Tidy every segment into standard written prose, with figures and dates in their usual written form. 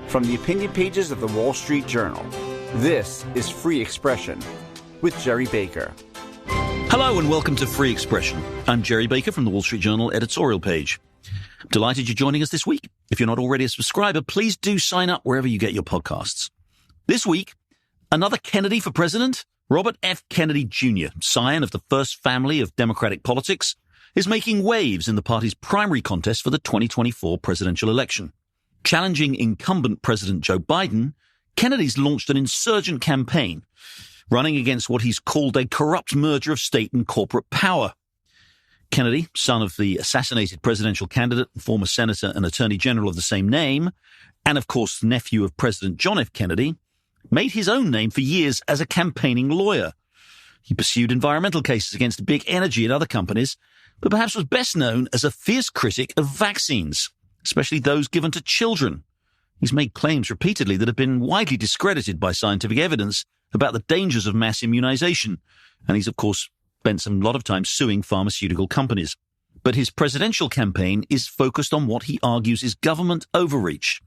From the opinion pages of the Wall Street Journal, this is Free Expression with Gerry Baker. Hello and welcome to Free Expression. I'm Gerry Baker from the Wall Street Journal editorial page. I'm delighted you're joining us this week. If you're not already a subscriber, please do sign up wherever you get your podcasts. This week, another Kennedy for president. Robert F. Kennedy Jr., scion of the first family of Democratic politics, is making waves in the party's primary contest for the 2024 presidential election. Challenging incumbent President Joe Biden, Kennedy's launched an insurgent campaign, running against what he's called a corrupt merger of state and corporate power. Kennedy, son of the assassinated presidential candidate, former senator and attorney general of the same name, and of course nephew of President John F. Kennedy, made his own name for years as a campaigning lawyer. He pursued environmental cases against big energy and other companies, but perhaps was best known as a fierce critic of vaccines, especially those given to children. He's made claims repeatedly that have been widely discredited by scientific evidence about the dangers of mass immunization, and he's, of course, spent a lot of time suing pharmaceutical companies. But his presidential campaign is focused on what he argues is government overreach.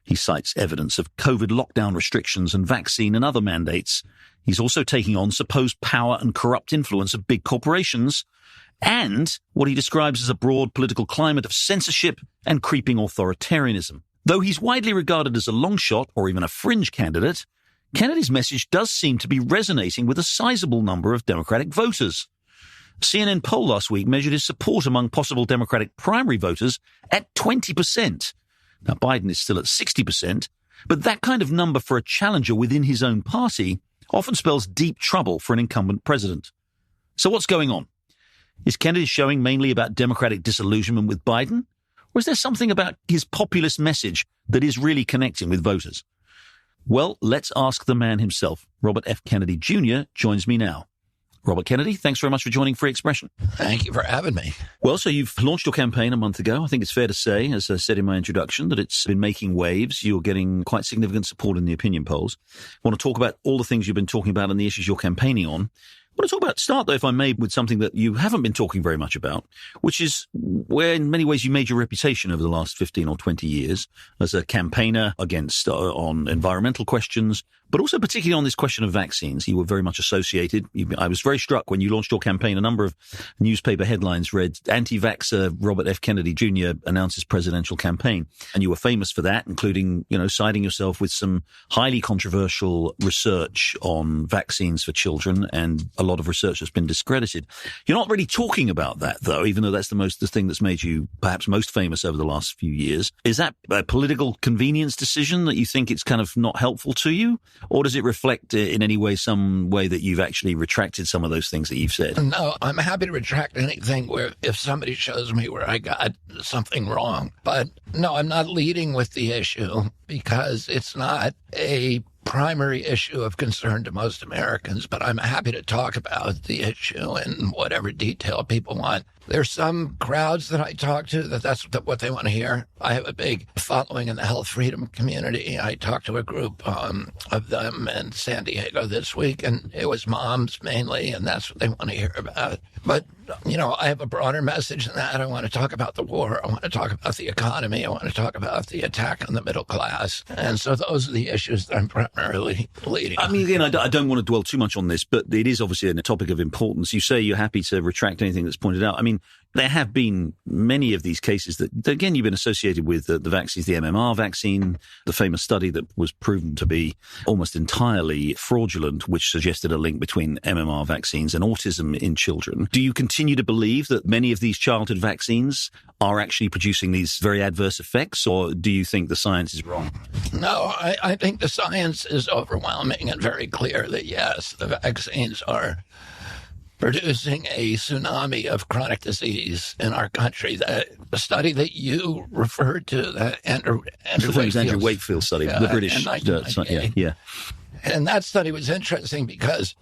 He cites evidence of COVID lockdown restrictions and vaccine and other mandates. He's also taking on supposed power and corrupt influence of big corporations, and what he describes as a broad political climate of censorship and creeping authoritarianism. Though he's widely regarded as a long shot or even a fringe candidate, Kennedy's message does seem to be resonating with a sizable number of Democratic voters. A CNN poll last week measured his support among possible Democratic primary voters at 20%. Now, Biden is still at 60%, but that kind of number for a challenger within his own party often spells deep trouble for an incumbent president. So what's going on? Is Kennedy showing mainly about Democratic disillusionment with Biden? Or is there something about his populist message that is really connecting with voters? Well, let's ask the man himself. Robert F. Kennedy Jr. joins me now. Robert Kennedy, thanks very much for joining Free Expression. Thank you for having me. Well, so you've launched your campaign a month ago. I think it's fair to say, as I said in my introduction, that it's been making waves. You're getting quite significant support in the opinion polls. I want to talk about all the things you've been talking about and the issues you're campaigning on. I want to talk about, start though, if I may, with something that you haven't been talking very much about, which is where in many ways you made your reputation over the last 15 or 20 years as a campaigner against on environmental questions, but also particularly on this question of vaccines. You were very much associated. I was very struck when you launched your campaign. A number of newspaper headlines read, anti-vaxxer Robert F. Kennedy Jr. announces presidential campaign. And you were famous for that, including, siding yourself with some highly controversial research on vaccines for children, and a lot of research that's been discredited. You're not really talking about that, though, even though that's the thing that's made you perhaps most famous over the last few years. Is that a political convenience decision that you think it's kind of not helpful to you? Or does it reflect in any way, some way that you've actually retracted some of those things that you've said? No, I'm happy to retract anything where if somebody shows me where I got something wrong. But no, I'm not leading with the issue because it's not a primary issue of concern to most Americans, but I'm happy to talk about the issue in whatever detail people want. There's some crowds that I talk to that's what they want to hear. I have a big following in the health freedom community. I talked to a group of them in San Diego this week, and it was moms mainly, and that's what they want to hear about. But, I have a broader message than that. I want to talk about the war. I want to talk about the economy. I want to talk about the attack on the middle class. And so those are the issues that I'm primarily leading on. I mean, again, I don't want to dwell too much on this, but it is obviously a topic of importance. You say you're happy to retract anything that's pointed out. I mean, there have been many of these cases that, again, you've been associated with the vaccines, the MMR vaccine, the famous study that was proven to be almost entirely fraudulent, which suggested a link between MMR vaccines and autism in children. Do you continue to believe that many of these childhood vaccines are actually producing these very adverse effects, or do you think the science is wrong? No, I think the science is overwhelming and very clear that, yes, the vaccines are producing a tsunami of chronic disease in our country. The study that you referred to, the Andrew Wakefield study, the British study. Yeah. And that study was interesting because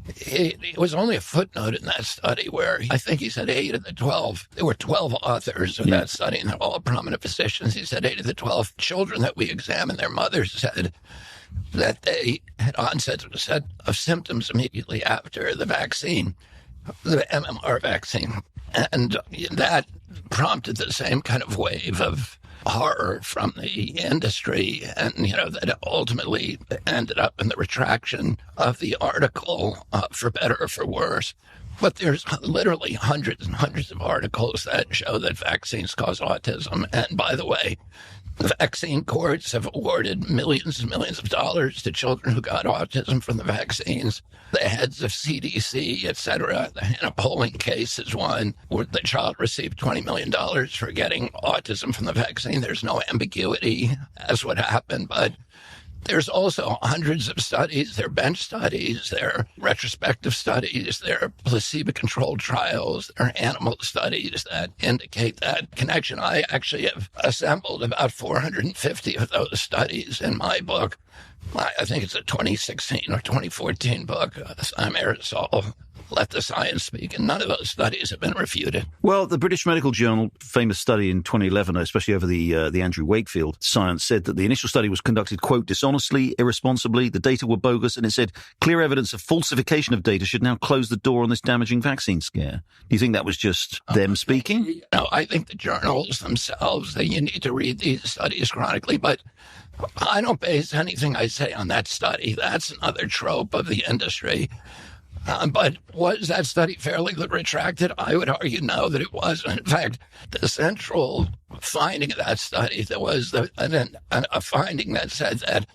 it was only a footnote in that study where I think he said 8 of the 12, there were 12 authors of that study, and they're all prominent physicians. He said 8 of the 12 children that we examined, their mothers said that they had onset of symptoms immediately after the vaccine, the MMR vaccine. And that prompted the same kind of wave of horror from the industry, and, that ultimately ended up in the retraction of the article, for better or for worse. But there's literally hundreds and hundreds of articles that show that vaccines cause autism. And by the way, the vaccine courts have awarded millions and millions of dollars to children who got autism from the vaccines. The heads of CDC, et cetera. In a polling case is one where the child received $20 million for getting autism from the vaccine. There's no ambiguity as what happened, but there's also hundreds of studies. There are bench studies, there are retrospective studies, there are placebo-controlled trials, there are animal studies that indicate that connection. I actually have assembled about 450 of those studies in my book. I think it's a 2016 or 2014 book, Aerosol, Let the Science Speak, and none of those studies have been refuted. Well, the British Medical Journal, famous study in 2011, especially over the Andrew Wakefield science, said that the initial study was conducted, quote, dishonestly, irresponsibly, the data were bogus, and it said clear evidence of falsification of data should now close the door on this damaging vaccine scare. Do you think that was just them speaking? No, I think the journals themselves, you need to read these studies chronically, but I don't base anything I say on that study. That's another trope of the industry. But was that study fairly retracted? I would argue no, that it wasn't. In fact, the central finding of that study, there was a finding that said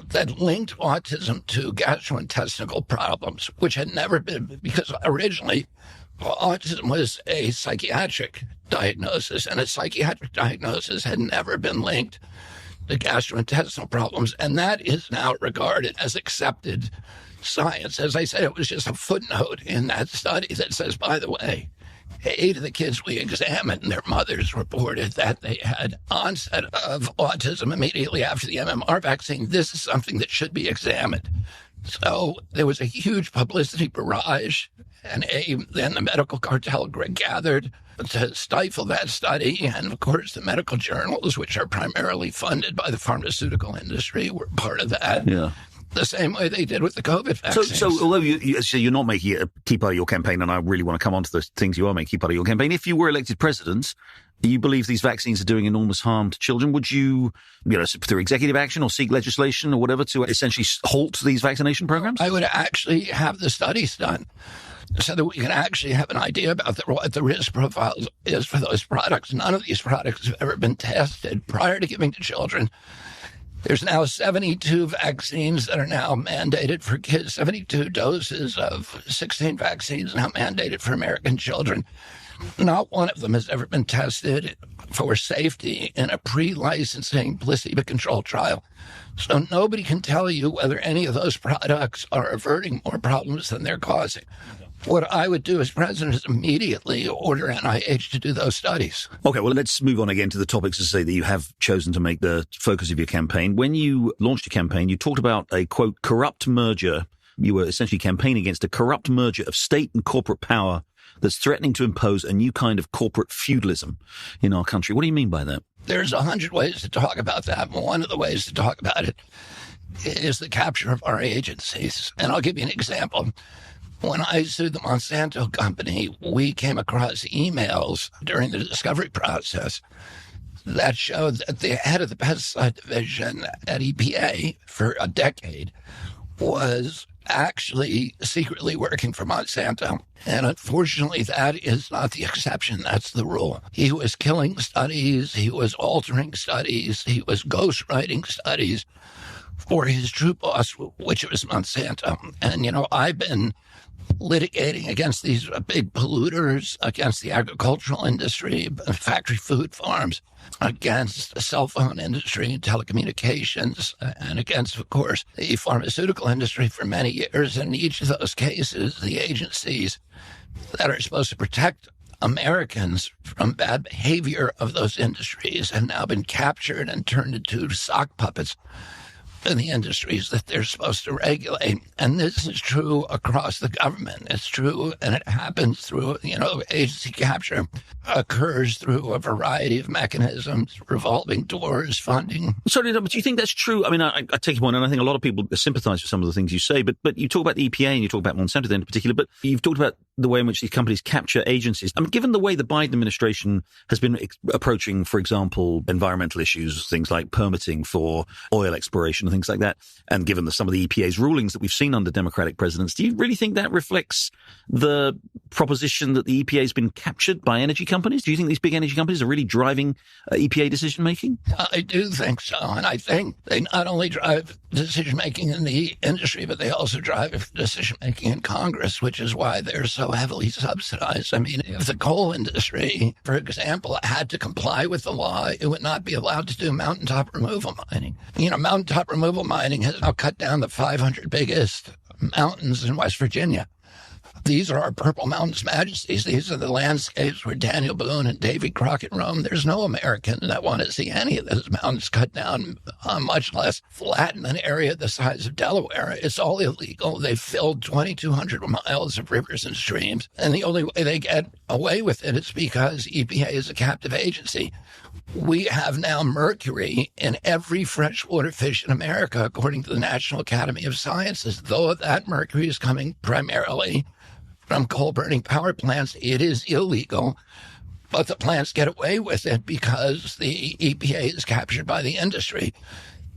that linked autism to gastrointestinal problems, which had never been, because originally autism was a psychiatric diagnosis, and a psychiatric diagnosis had never been linked to gastrointestinal problems, and that is now regarded as accepted science. As I said, it was just a footnote in that study that says, by the way, 8 of the kids we examined, their mothers reported that they had onset of autism immediately after the MMR vaccine. This is something that should be examined. So there was a huge publicity barrage, and then the medical cartel gathered to stifle that study. And of course, the medical journals, which are primarily funded by the pharmaceutical industry, were part of that. Yeah. The same way they did with the COVID vaccines. So although you're not making it a key part of your campaign, and I really want to come on to the things you are making a key part of your campaign, if you were elected president, you believe these vaccines are doing enormous harm to children, would you through executive action or seek legislation or whatever to essentially halt these vaccination programs? I would actually have the studies done so that we can actually have an idea about what the risk profile is for those products. None of these products have ever been tested prior to giving to children. There's now 72 vaccines that are now mandated for kids, 72 doses of 16 vaccines now mandated for American children. Not one of them has ever been tested for safety in a pre-licensing placebo-controlled trial. So nobody can tell you whether any of those products are averting more problems than they're causing. What I would do as president is immediately order NIH to do those studies. Okay, well, let's move on again to the topics to say that you have chosen to make the focus of your campaign. When you launched your campaign, you talked about a, quote, corrupt merger. You were essentially campaigning against a corrupt merger of state and corporate power that's threatening to impose a new kind of corporate feudalism in our country. What do you mean by that? There's 100 ways to talk about that. One of the ways to talk about it is the capture of our agencies. And I'll give you an example. When I sued the Monsanto company, we came across emails during the discovery process that showed that the head of the pesticide division at EPA for a decade was actually secretly working for Monsanto. And unfortunately, that is not the exception. That's the rule. He was killing studies. He was altering studies. He was ghostwriting studies for his true boss, which was Monsanto. And, I've been litigating against these big polluters, against the agricultural industry, factory food farms, against the cell phone industry and telecommunications, and against, of course, the pharmaceutical industry for many years. In each of those cases, the agencies that are supposed to protect Americans from bad behavior of those industries have now been captured and turned into sock puppets in the industries that they're supposed to regulate. And this is true across the government. It's true, and it happens through, agency capture occurs through a variety of mechanisms, revolving doors, funding. Sorry, but do you think that's true? I mean, I take your point, and I think a lot of people sympathize with some of the things you say, but you talk about the EPA and you talk about Monsanto then in particular, but you've talked about the way in which these companies capture agencies. I mean, given the way the Biden administration has been approaching, for example, environmental issues, things like permitting for oil exploration and things like that, and given some of the EPA's rulings that we've seen under Democratic presidents, do you really think that reflects the proposition that the EPA has been captured by energy companies? Do you think these big energy companies are really driving EPA decision-making? I do think so. And I think they not only drive decision-making in the industry, but they also drive decision-making in Congress, which is why they're so heavily subsidized. I mean, if the coal industry, for example, had to comply with the law, it would not be allowed to do mountaintop removal mining. Mountaintop removal mining has now cut down the 500 biggest mountains in West Virginia. These are our Purple Mountains majesties. These are the landscapes where Daniel Boone and Davy Crockett roamed. There's no American that want to see any of those mountains cut down, much less flatten an area the size of Delaware. It's all illegal. They've filled 2,200 miles of rivers and streams, and the only way they get away with it is because EPA is a captive agency. We have now mercury in every freshwater fish in America, according to the National Academy of Sciences. Though that mercury is coming primarily from coal-burning power plants, it is illegal. But the plants get away with it because the EPA is captured by the industry.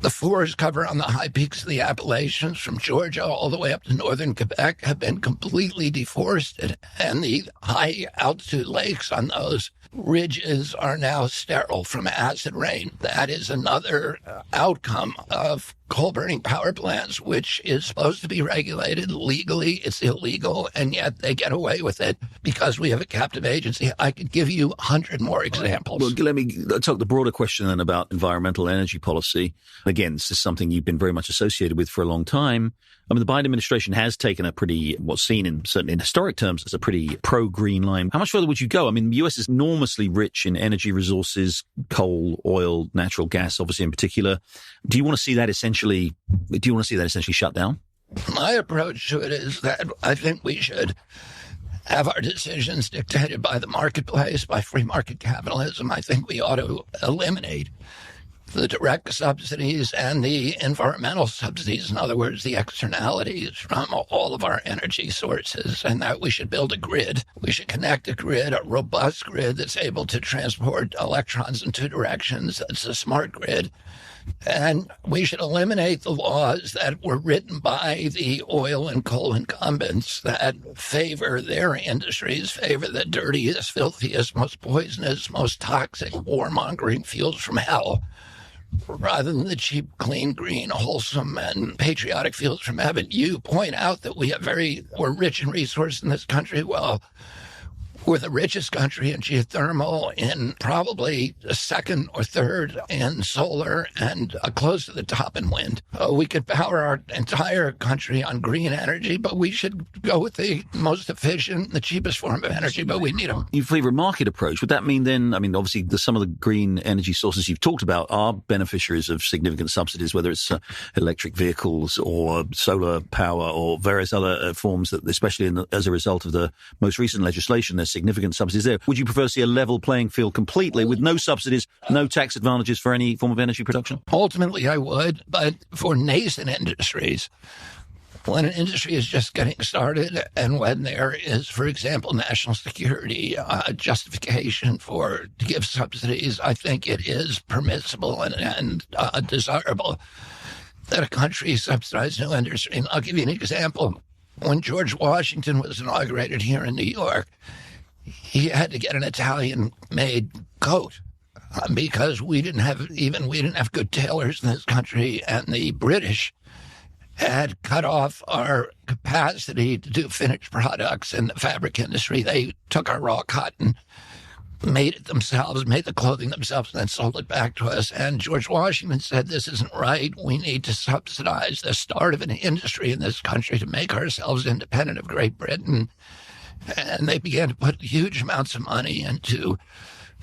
The forest cover on the high peaks of the Appalachians from Georgia all the way up to northern Quebec have been completely deforested, and the high-altitude lakes on those ridges are now sterile from acid rain. That is another outcome of coal-burning power plants, which is supposed to be regulated legally. It's illegal, and yet they get away with it because we have a captive agency. I could give you 100 more examples. Well, let me talk the broader question then about environmental energy policy. Again, this is something you've been very much associated with for a long time. I mean, the Biden administration has taken a pretty, what's seen certainly in historic terms, as a pretty pro-green line. How much further would you go? I mean, the U.S. is enormously rich in energy resources, coal, oil, natural gas, obviously in particular. Do you want to see that essentially shut down? My approach to it is that I think we should have our decisions dictated by the marketplace, by free market capitalism. I think we ought to eliminate the direct subsidies and the environmental subsidies, in other words, the externalities from all of our energy sources, and that we should build a grid. We should connect a grid, a robust grid that's able to transport electrons in two directions. It's a smart grid. And we should eliminate the laws that were written by the oil and coal incumbents that favor their industries, favor the dirtiest, filthiest, most poisonous, most toxic, warmongering fuels from hell, rather than the cheap, clean, green, wholesome, and patriotic fuels from heaven. You point out that we're rich in resources in this country. Well, we're the richest country in geothermal, in probably second or third in solar, and close to the top in wind. We could power our entire country on green energy, but we should go with the most efficient, the cheapest form of energy, but we need them. You favor a market approach. Would that mean then, I mean, obviously some of the green energy sources you've talked about are beneficiaries of significant subsidies, whether it's electric vehicles or solar power or various other forms that, especially as a result of the most recent legislation, there's significant subsidies there. Would you prefer to see a level playing field completely with no subsidies, no tax advantages for any form of energy production? Ultimately, I would, but for nascent industries, when an industry is just getting started and when there is, for example, national security justification to give subsidies, I think it is permissible and desirable that a country subsidize new industry. And I'll give you an example. When George Washington was inaugurated here in New York, he had to get an Italian-made coat because we didn't have good tailors in this country, and the British had cut off our capacity to do finished products in the fabric industry. They took our raw cotton, made it themselves, made the clothing themselves, and then sold it back to us. And George Washington said, this isn't right. We need to subsidize the start of an industry in this country to make ourselves independent of Great Britain. And they began to put huge amounts of money into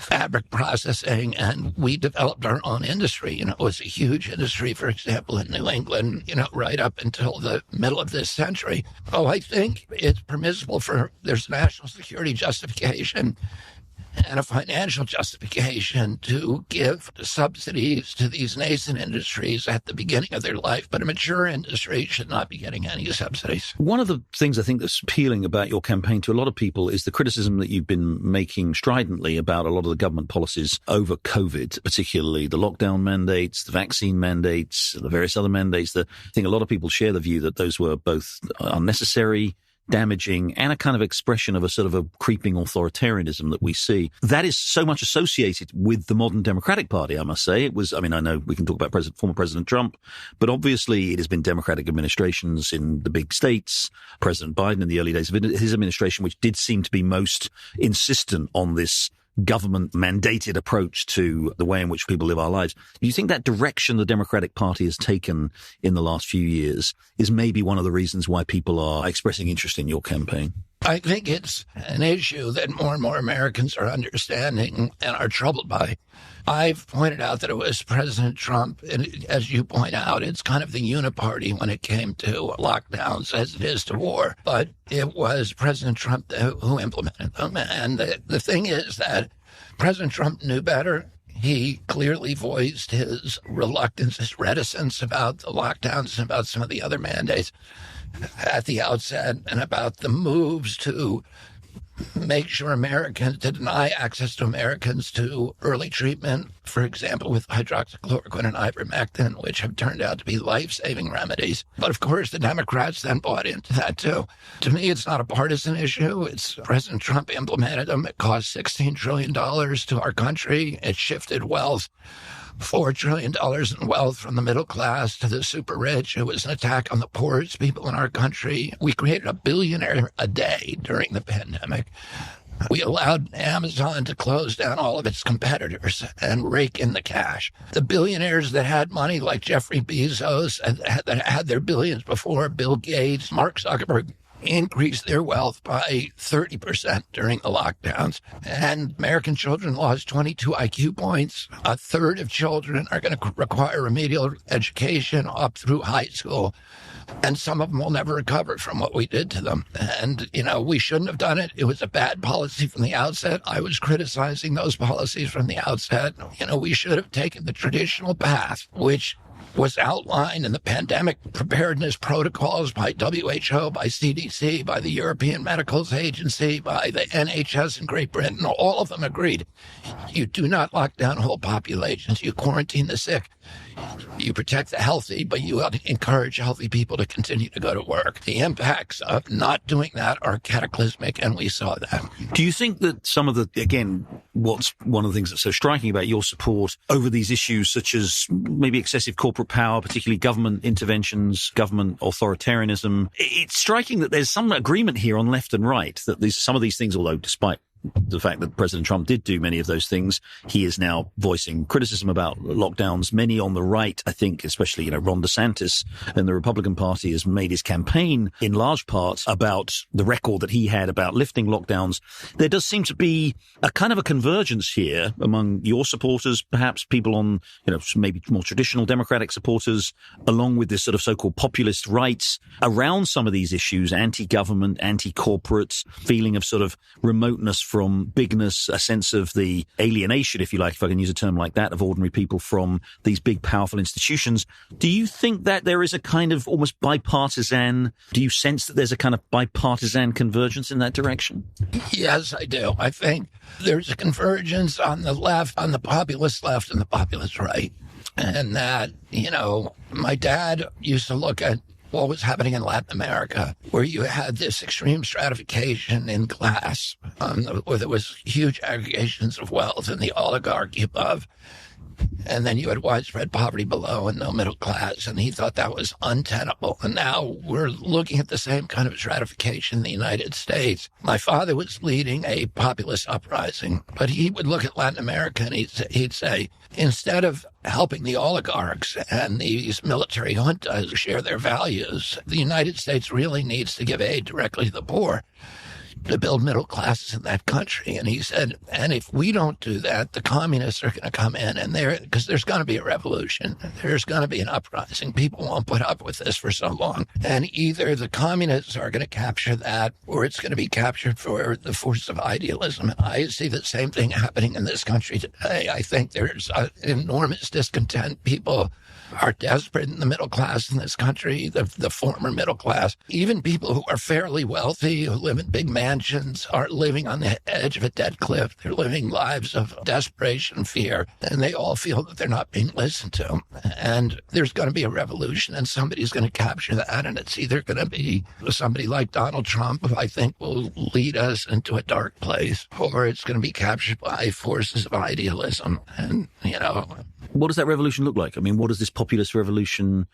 fabric processing, and we developed our own industry. It was a huge industry, for example, in New England, right up until the middle of this century. Oh, I think it's permissible there's national security justification and a financial justification to give subsidies to these nascent industries at the beginning of their life, but a mature industry should not be getting any subsidies. One of the things I think that's appealing about your campaign to a lot of people is the criticism that you've been making stridently about a lot of the government policies over COVID, particularly the lockdown mandates, the vaccine mandates, the various other mandates. I think a lot of people share the view that those were both unnecessary, damaging, and a kind of expression of a sort of a creeping authoritarianism that we see. That is so much associated with the modern Democratic Party, I must say. I know we can talk about former President Trump, but obviously it has been Democratic administrations in the big states, President Biden in the early days of his administration, which did seem to be most insistent on this government-mandated approach to the way in which people live our lives. Do you think that direction the Democratic Party has taken in the last few years is maybe one of the reasons why people are expressing interest in your campaign? I think it's an issue that more and more Americans are understanding and are troubled by. I've pointed out that it was President Trump, and as you point out, it's kind of the uniparty when it came to lockdowns as it is to war. But it was President Trump who implemented them. And the thing is that President Trump knew better. He clearly voiced his reluctance, his reticence about the lockdowns and about some of the other mandates at the outset, and about the moves to make sure to deny access to Americans to early treatment, for example, with hydroxychloroquine and ivermectin, which have turned out to be life-saving remedies. But of course, the Democrats then bought into that too. To me, it's not a partisan issue. It's President Trump implemented them. It cost $16 trillion to our country. It shifted wealth. $4 trillion in wealth from the middle class to the super rich. It was an attack on the poorest people in our country. We created a billionaire a day during the pandemic. We allowed Amazon to close down all of its competitors and rake in the cash. The billionaires that had money, like Jeffrey Bezos, that had their billions before, Bill Gates, Mark Zuckerberg, increased their wealth by 30% during the lockdowns. And American children lost 22 IQ points. A third of children are going to require remedial education up through high school. And some of them will never recover from what we did to them. And, we shouldn't have done it. It was a bad policy from the outset. I was criticizing those policies from the outset. We should have taken the traditional path, which was outlined in the pandemic preparedness protocols by WHO, by CDC, by the European Medicals Agency, by the NHS in Great Britain. All of them agreed. You do not lock down whole populations. You quarantine the sick. You protect the healthy, but you encourage healthy people to continue to go to work. The impacts of not doing that are cataclysmic, and we saw that. Do you think that some of what's one of the things that's so striking about your support over these issues, such as maybe excessive corporate power, particularly government interventions, government authoritarianism, it's striking that there's some agreement here on left and right that some of these things, although despite the fact that President Trump did do many of those things, he is now voicing criticism about lockdowns. Many on the right, I think, especially, Ron DeSantis and the Republican Party has made his campaign in large part about the record that he had about lifting lockdowns. There does seem to be a kind of a convergence here among your supporters, perhaps people on, maybe more traditional Democratic supporters, along with this sort of so-called populist rights around some of these issues, anti-government, anti-corporate, feeling of sort of remoteness from bigness, a sense of the alienation, if you like, if I can use a term like that, of ordinary people from these big, powerful institutions. Do you think that there is a kind of almost bipartisan, do you sense that there's a kind of bipartisan convergence in that direction? Yes, I do. I think there's a convergence on the left, on the populist left and the populist right. And that, my dad used to look at what was happening in Latin America, where you had this extreme stratification in class, where there was huge aggregations of wealth and the oligarchy above, and then you had widespread poverty below and no middle class, and he thought that was untenable. And now we're looking at the same kind of stratification in the United States. My father was leading a populist uprising, but he would look at Latin America and he'd say, instead of helping the oligarchs and these military juntas share their values, the United States really needs to give aid directly to the poor. to build middle classes in that country. And he said, and if we don't do that, the communists are going to come in, and because there's going to be a revolution. There's going to be an uprising. People won't put up with this for so long. And either the communists are going to capture that, or it's going to be captured for the force of idealism. And I see the same thing happening in this country today. I think there's enormous discontent. People are desperate in the middle class in this country, the former middle class. Even people who are fairly wealthy, who live in big mansions, are living on the edge of a dead cliff. They're living lives of desperation and fear, and they all feel that they're not being listened to. And there's going to be a revolution, and somebody's going to capture that, and it's either going to be somebody like Donald Trump, who I think will lead us into a dark place, or it's going to be captured by forces of idealism. And, what does that revolution look like? I mean, what does this populist revolution,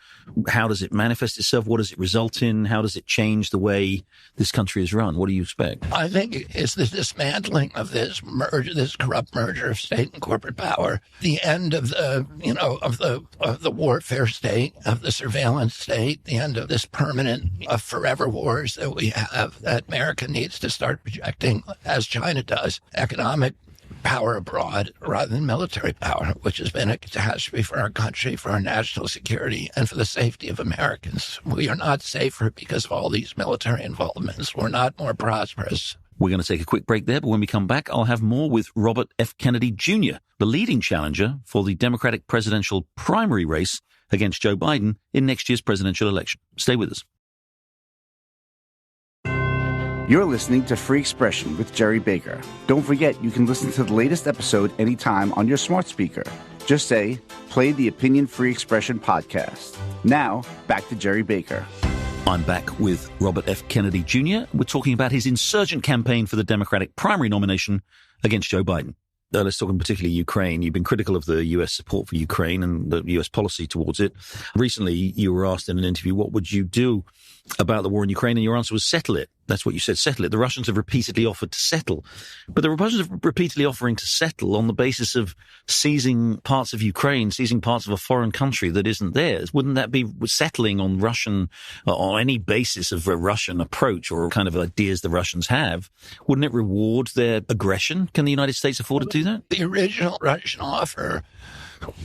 how does it manifest itself? What does it result in? How does it change the way this country is run? What do you expect? I think it's the dismantling of this merger, this corrupt merger of state and corporate power, the end of the warfare state, of the surveillance state, the end of this permanent, forever wars that we have, that America needs to start projecting, as China does, economic power abroad rather than military power, which has been a catastrophe for our country, for our national security, and for the safety of Americans. We are not safer because of all these military involvements. We're not more prosperous. We're going to take a quick break there, but when we come back, I'll have more with Robert F. Kennedy Jr., the leading challenger for the Democratic presidential primary race against Joe Biden in next year's presidential election. Stay with us. You're listening to Free Expression with Gerry Baker. Don't forget, you can listen to the latest episode anytime on your smart speaker. Just say, play the Opinion Free Expression podcast. Now, back to Gerry Baker. I'm back with Robert F. Kennedy Jr. We're talking about his insurgent campaign for the Democratic primary nomination against Joe Biden. Let's talk in particular Ukraine. You've been critical of the U.S. support for Ukraine and the U.S. policy towards it. Recently, you were asked in an interview, what would you do about the war in Ukraine? And your answer was settle it. That's what you said, settle it. The Russians have repeatedly offered to settle. But the Russians are repeatedly offering to settle on the basis of seizing parts of Ukraine, seizing parts of a foreign country that isn't theirs. Wouldn't that be settling on on any basis of a Russian approach or kind of ideas the Russians have? Wouldn't it reward their aggression? Can the United States afford to do that? The original Russian offer,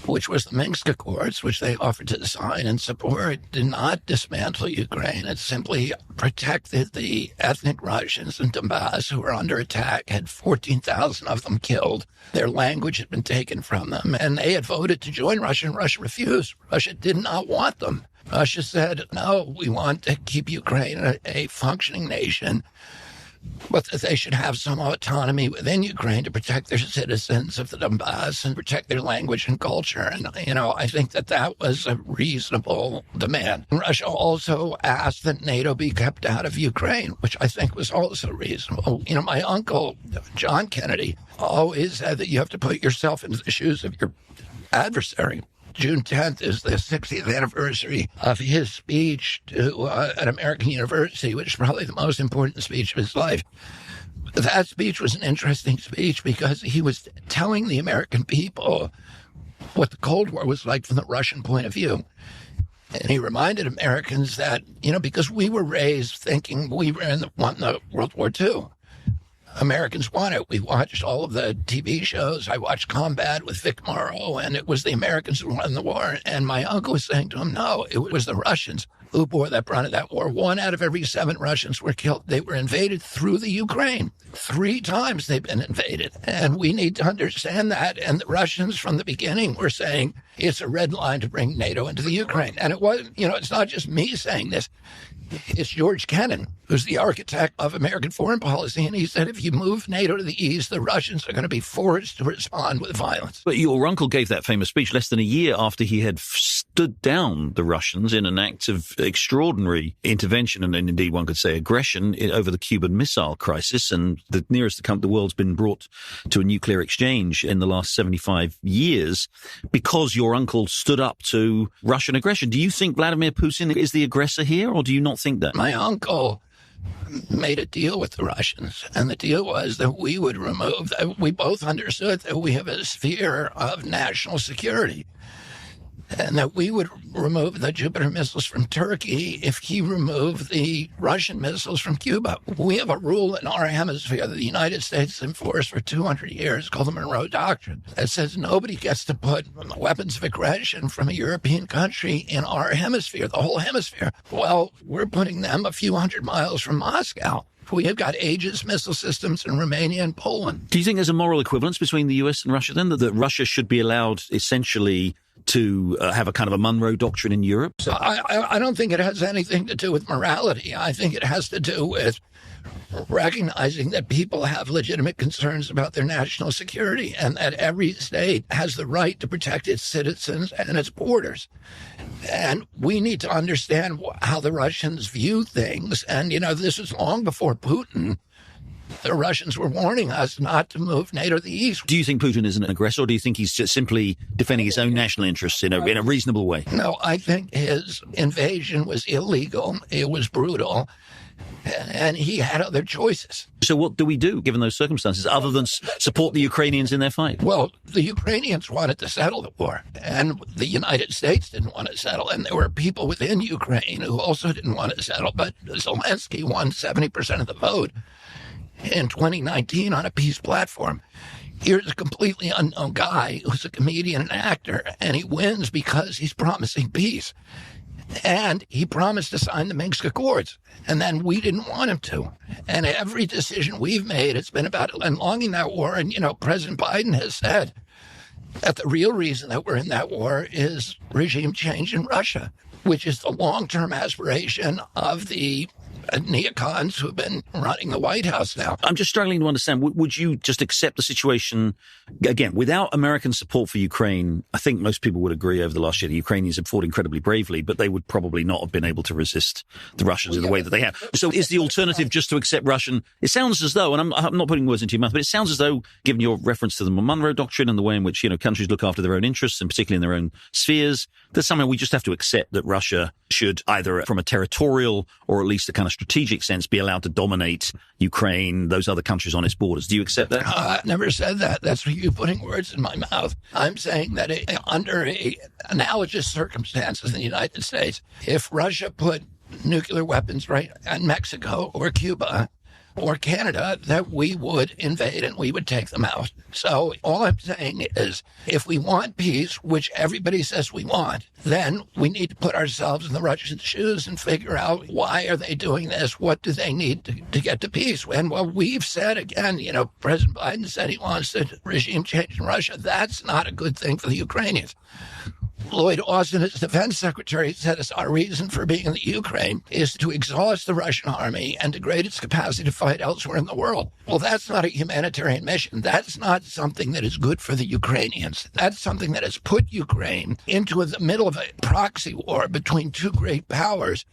which was the Minsk Accords, which they offered to sign and support, did not dismantle Ukraine. It simply protected the ethnic Russians in Donbass who were under attack, had 14,000 of them killed. Their language had been taken from them, and they had voted to join Russia, and Russia refused. Russia did not want them. Russia said, no, we want to keep Ukraine a functioning nation, but that they should have some autonomy within Ukraine to protect their citizens of the Donbass and protect their language and culture. And, I think that was a reasonable demand. And Russia also asked that NATO be kept out of Ukraine, which I think was also reasonable. My uncle, John Kennedy, always said that you have to put yourself into the shoes of your adversary. June 10th is the 60th anniversary of his speech to an American university, which is probably the most important speech of his life. That speech was an interesting speech because he was telling the American people what the Cold War was like from the Russian point of view. And he reminded Americans that, because we were raised thinking we were won the World War II. Americans won it. We watched all of the TV shows. I watched Combat with Vic Morrow, and it was the Americans who won the war. And my uncle was saying to him, no, it was the Russians who bore that brunt of that war. 1 out of every 7 Russians were killed. They were invaded through the Ukraine. 3 times they've been invaded. And we need to understand that. And the Russians from the beginning were saying it's a red line to bring NATO into the Ukraine. And it was, it's not just me saying this. It's George Kennan, who's the architect of American foreign policy, and he said if you move NATO to the east, the Russians are going to be forced to respond with violence. But your uncle gave that famous speech less than a year after he had stood down the Russians in an act of extraordinary intervention and indeed one could say aggression over the Cuban Missile Crisis, and the nearest the world's been brought to a nuclear exchange in the last 75 years because your uncle stood up to Russian aggression. Do you think Vladimir Putin is the aggressor here, or do you not think that? My uncle made a deal with the Russians, and the deal was that we would remove, we both understood that we have a sphere of national security. and that we would remove the Jupiter missiles from Turkey if he removed the Russian missiles from Cuba. We have a rule in our hemisphere that the United States has enforced for 200 years called the Monroe Doctrine that says nobody gets to put weapons of aggression from a European country in our hemisphere, the whole hemisphere. Well, we're putting them a few hundred miles from Moscow. We have got Aegis missile systems in Romania and Poland. Do you think there's a moral equivalence between the US and Russia then, that Russia should be allowed essentially to have a kind of a Monroe Doctrine in Europe? So I don't think it has anything to do with morality. I think it has to do with recognizing that people have legitimate concerns about their national security and that every state has the right to protect its citizens and its borders. And we need to understand how the Russians view things. And, this was long before Putin. The Russians were warning us not to move NATO to the east. Do you think Putin is an aggressor, or do you think he's just simply defending his own national interests in a reasonable way? No, I think his invasion was illegal. It was brutal. And he had other choices. So what do we do, given those circumstances, other than support the Ukrainians in their fight? Well, the Ukrainians wanted to settle the war, and the United States didn't want to settle. And there were people within Ukraine who also didn't want to settle. But Zelensky won 70% of the vote in 2019 on a peace platform. Here's a completely unknown guy who's a comedian and actor, and he wins because he's promising peace. And he promised to sign the Minsk Accords, and then we didn't want him to. And every decision we've made, it's been about elonging that war. And, President Biden has said that the real reason that we're in that war is regime change in Russia, which is the long-term aspiration of the neocons who've been running the White House now. I'm just struggling to understand, would you just accept the situation, again, without American support for Ukraine? I think most people would agree over the last year the Ukrainians have fought incredibly bravely, but they would probably not have been able to resist the Russians in the way that they have. So is the alternative just to accept Russian? It sounds as though, and I'm not putting words into your mouth, but it sounds as though, given your reference to the Monroe Doctrine and the way in which, countries look after their own interests, and particularly in their own spheres, that somehow we just have to accept that Russia should either from a territorial or at least a kind of strategic sense be allowed to dominate Ukraine, those other countries on its borders. Do you accept that? I've never said that. That's you putting words in my mouth. I'm saying that under analogous circumstances in the United States, if Russia put nuclear weapons right in Mexico or Cuba or Canada, that we would invade and we would take them out. So all I'm saying is if we want peace, which everybody says we want, then we need to put ourselves in the Russian shoes and figure out why are they doing this? What do they need to get to peace? And what we've said, again, President Biden said he wants a regime change in Russia. That's not a good thing for the Ukrainians. Lloyd Austin, as defense secretary, said our reason for being in the Ukraine is to exhaust the Russian army and degrade its capacity to fight elsewhere in the world. Well, that's not a humanitarian mission. That's not something that is good for the Ukrainians. That's something that has put Ukraine into the middle of a proxy war between two great powers,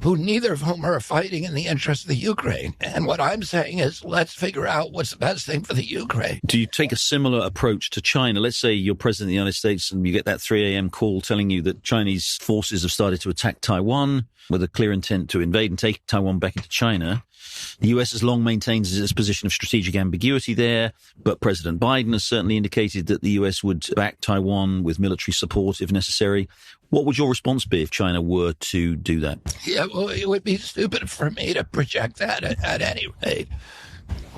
who neither of whom are fighting in the interest of the Ukraine. And what I'm saying is let's figure out what's the best thing for the Ukraine. Do you take a similar approach to China? Let's say you're president of the United States and you get that 3 a.m. call telling you that Chinese forces have started to attack Taiwan with a clear intent to invade and take Taiwan back into China. The US has long maintained its position of strategic ambiguity there, but President Biden has certainly indicated that the US would back Taiwan with military support if necessary. What would your response be if China were to do that? Yeah, well, it would be stupid for me to project that at any rate,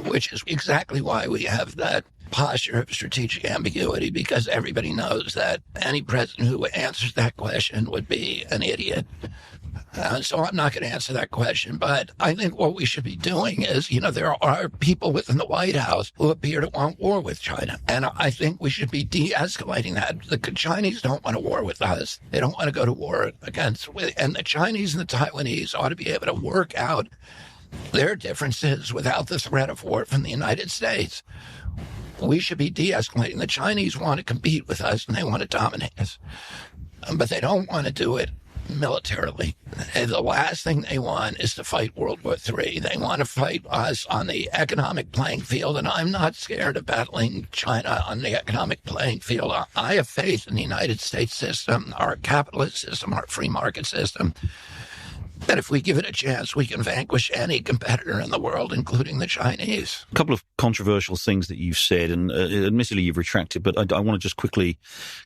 which is exactly why we have that posture of strategic ambiguity, because everybody knows that any president who answers that question would be an idiot. So I'm not going to answer that question. But I think what we should be doing is, there are people within the White House who appear to want war with China. And I think we should be de-escalating that. The Chinese don't want a war with us. They don't want to go to war against. And the Chinese and the Taiwanese ought to be able to work out their differences without the threat of war from the United States. We should be de-escalating. The Chinese want to compete with us and they want to dominate us. But they don't want to do it militarily. The last thing they want is to fight World War III. They want to fight us on the economic playing field, and I'm not scared of battling China on the economic playing field. I have faith in the United States system, our capitalist system, our free market system, that if we give it a chance, we can vanquish any competitor in the world, including the Chinese. A couple of controversial things that you've said, and admittedly you've retracted, but I want to just quickly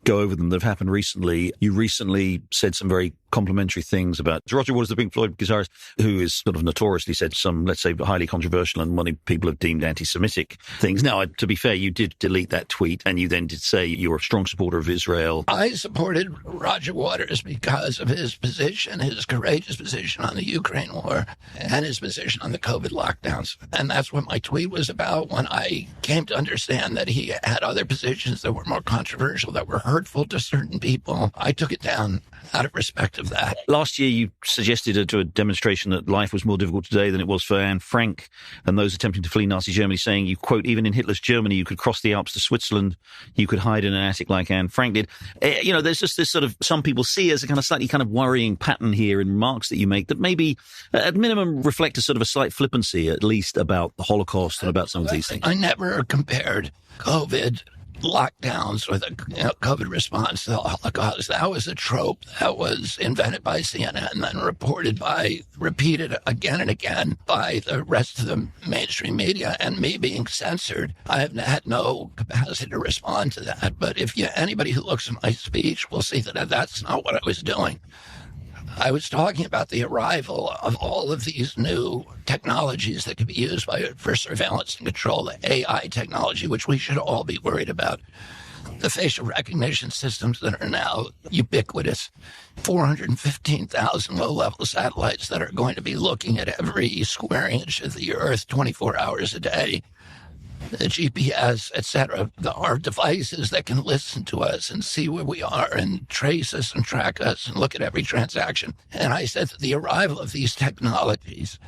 go over them that have happened recently. You recently said some very complimentary things about Roger Waters, the Pink Floyd guitarist, who is sort of notoriously said some, let's say, highly controversial and many people have deemed anti-Semitic things. Now, to be fair, you did delete that tweet, and you then did say you were a strong supporter of Israel. I supported Roger Waters because of his position, his courageous position on the Ukraine war, and his position on the COVID lockdowns. And that's what my tweet was about. When I came to understand that he had other positions that were more controversial, that were hurtful to certain people, I took it down out of respect of that. Last year, you suggested to a demonstration that life was more difficult today than it was for Anne Frank and those attempting to flee Nazi Germany, saying, you quote, even in Hitler's Germany, you could cross the Alps to Switzerland, you could hide in an attic like Anne Frank did. There's just this sort of, some people see as a kind of slightly kind of worrying pattern here in remarks that you make that maybe, at minimum, reflect a sort of a slight flippancy, at least, about the Holocaust and about some of these things. I never compared COVID lockdowns or the COVID response to the Holocaust. That was a trope that was invented by CNN and then repeated again and again by the rest of the mainstream media, and me being censored. I have had no capacity to respond to that. But anybody who looks at my speech will see that that's not what I was doing. I was talking about the arrival of all of these new technologies that could be used for surveillance and control, the AI technology, which we should all be worried about. The facial recognition systems that are now ubiquitous, 415,000 low-level satellites that are going to be looking at every square inch of the Earth 24 hours a day. The GPS, etc., our devices that can listen to us and see where we are and trace us and track us and look at every transaction. And I said that the arrival of these technologies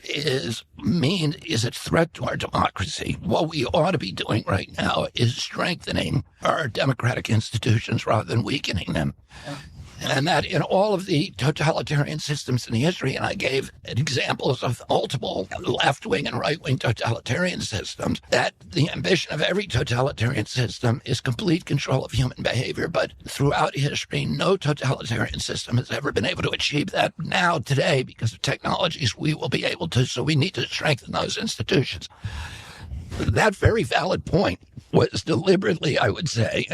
is a threat to our democracy. What we ought to be doing right now is strengthening our democratic institutions rather than weakening them. And that in all of the totalitarian systems in history, and I gave examples of multiple left-wing and right-wing totalitarian systems, that the ambition of every totalitarian system is complete control of human behavior. But throughout history, no totalitarian system has ever been able to achieve that. Now, today, because of technologies, we will be able to, so we need to strengthen those institutions. That very valid point was deliberately, I would say,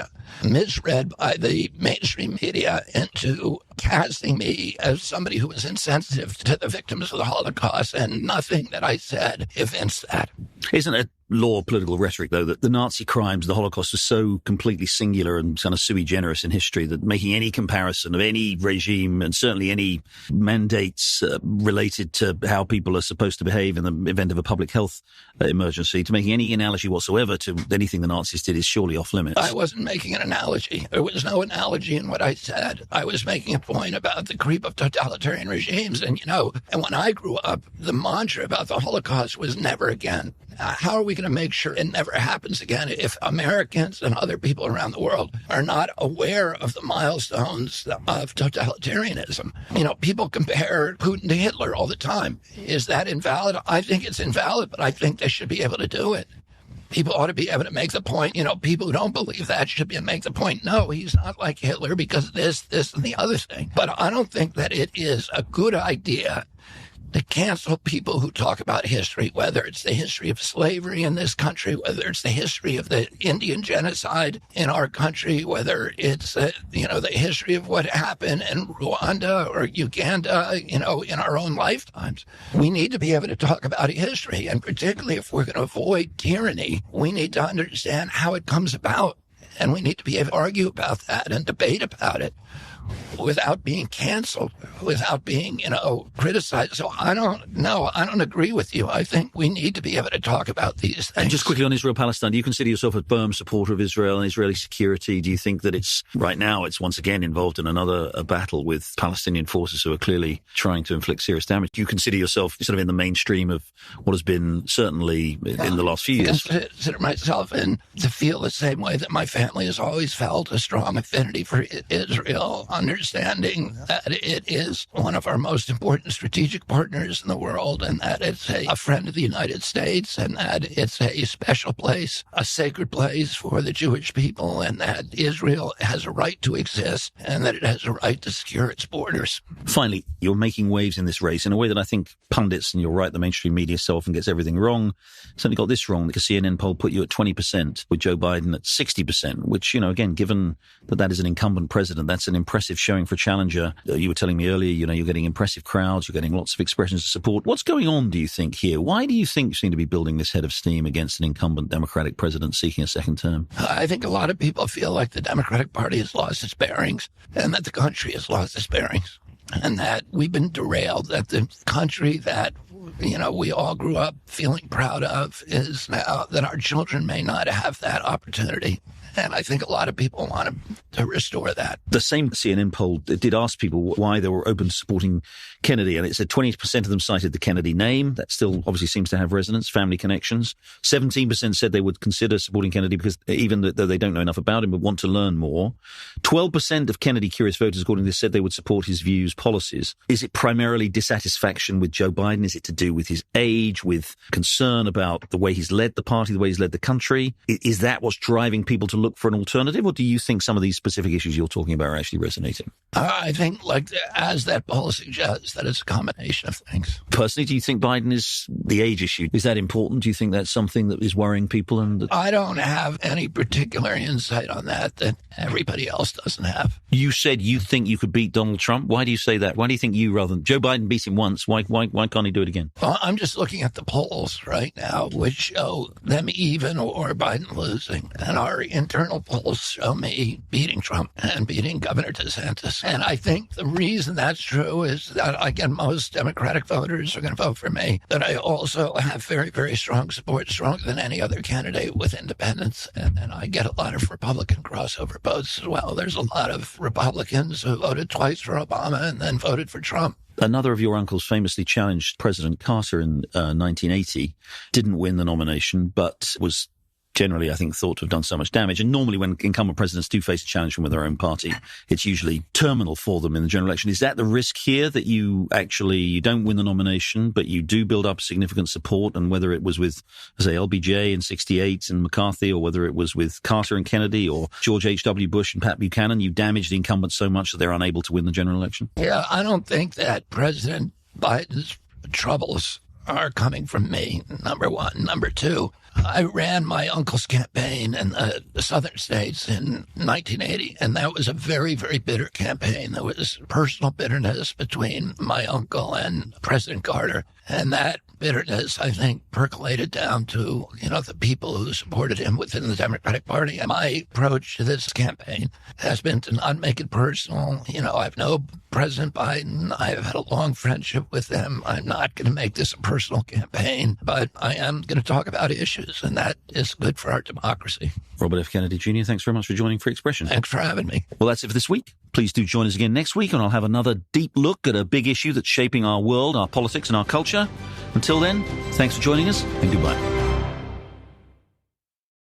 misread by the mainstream media into casting me as somebody who was insensitive to the victims of the Holocaust, and nothing that I said evinced that. Isn't it law of political rhetoric, though, that the Nazi crimes, the Holocaust, are so completely singular and kind of sui generis in history that making any comparison of any regime and certainly any mandates related to how people are supposed to behave in the event of a public health emergency, to making any analogy whatsoever to anything the Nazis did is surely off limits? I wasn't making an analogy. There was no analogy in what I said. I was making a point about the creep of totalitarian regimes. And, and when I grew up, the mantra about the Holocaust was never again. How are we going to make sure it never happens again if Americans and other people around the world are not aware of the milestones of totalitarianism? People compare Putin to Hitler all the time. Is that invalid? I think it's invalid, but I think they should be able to do it. People ought to be able to make the point, people who don't believe that should be able to make the point, no, he's not like Hitler because of this, and the other thing. But I don't think that it is a good idea to cancel people who talk about history, whether it's the history of slavery in this country, whether it's the history of the Indian genocide in our country, whether it's, the history of what happened in Rwanda or Uganda, in our own lifetimes. We need to be able to talk about history, and particularly if we're going to avoid tyranny, we need to understand how it comes about, and we need to be able to argue about that and debate about it without being canceled, without being, criticized. So I don't agree with you. I think we need to be able to talk about these things. And just quickly on Israel-Palestine, do you consider yourself a firm supporter of Israel and Israeli security? Do you think that right now it's once again involved in another battle with Palestinian forces who are clearly trying to inflict serious damage? Do you consider yourself sort of in the mainstream of what has been certainly in the last few years? I consider myself to feel the same way that my family family has always felt a strong affinity for Israel, understanding that it is one of our most important strategic partners in the world, and that it's a friend of the United States, and that it's a special place, a sacred place for the Jewish people, and that Israel has a right to exist, and that it has a right to secure its borders. Finally, you're making waves in this race in a way that I think pundits, and you're right, the mainstream media so often gets everything wrong. Certainly got this wrong. The CNN poll put you at 20%, with Joe Biden at 60%, which, again, given that is an incumbent president, that's an impressive showing for a challenger. You were telling me earlier, you're getting impressive crowds, you're getting lots of expressions of support. What's going on, do you think, here? Why do you think you seem to be building this head of steam against an incumbent Democratic president seeking a second term? I think a lot of people feel like the Democratic Party has lost its bearings, and that the country has lost its bearings, and that we've been derailed, that the country that we all grew up feeling proud of is now that our children may not have that opportunity. And I think a lot of people want to restore that. The same CNN poll did ask people why they were open to supporting Kennedy, and it said 20% of them cited the Kennedy name. That still obviously seems to have resonance, family connections. 17% said they would consider supporting Kennedy because even though they don't know enough about him but want to learn more. 12% of Kennedy-curious voters, according to this, said they would support his views, policies. Is it primarily dissatisfaction with Joe Biden? Is it to do with his age, with concern about the way he's led the party, the way he's led the country? Is that what's driving people to look for an alternative, or do you think some of these specific issues you're talking about are actually resonating? I think, as that poll suggests, that it's a combination of things. Personally, do you think Biden is the age issue? Is that important? Do you think that's something that is worrying people? I don't have any particular insight on that everybody else doesn't have. You said you think you could beat Donald Trump. Why do you say that? Why do you think rather than Joe Biden beat him once, why can't he do it again? Well, I'm just looking at the polls right now, which show them even or Biden losing. And our internal polls show me beating Trump and beating Governor DeSantis. And I think the reason that's true is that, again, most Democratic voters are going to vote for me. That I also have very, very strong support, stronger than any other candidate with independents. And then I get a lot of Republican crossover votes as well. There's a lot of Republicans who voted twice for Obama and then voted for Trump. Another of your uncles famously challenged President Carter in 1980, didn't win the nomination, but was generally, I think, thought to have done so much damage. And normally when incumbent presidents do face a challenge from their own party, it's usually terminal for them in the general election. Is that the risk here, that you don't win the nomination, but you do build up significant support? And whether it was with, say, LBJ in 68 and McCarthy, or whether it was with Carter and Kennedy or George H.W. Bush and Pat Buchanan, you damage the incumbent so much that they're unable to win the general election? Yeah, I don't think that President Biden's troubles are coming from me, number one. Number two, I ran my uncle's campaign in the southern states in 1980, and that was a very, very bitter campaign. There was personal bitterness between my uncle and President Carter, and that bitterness, I think, percolated down to, the people who supported him within the Democratic Party. And my approach to this campaign has been to not make it personal. I've known President Biden. I've had a long friendship with him. I'm not going to make this a personal campaign, but I am going to talk about issues, and that is good for our democracy. Robert F. Kennedy Jr., thanks very much for joining Free Expression. Thanks for having me. Well, that's it for this week. Please do join us again next week, and I'll have another deep look at a big issue that's shaping our world, our politics, and our culture. Until then, thanks for joining us, and goodbye.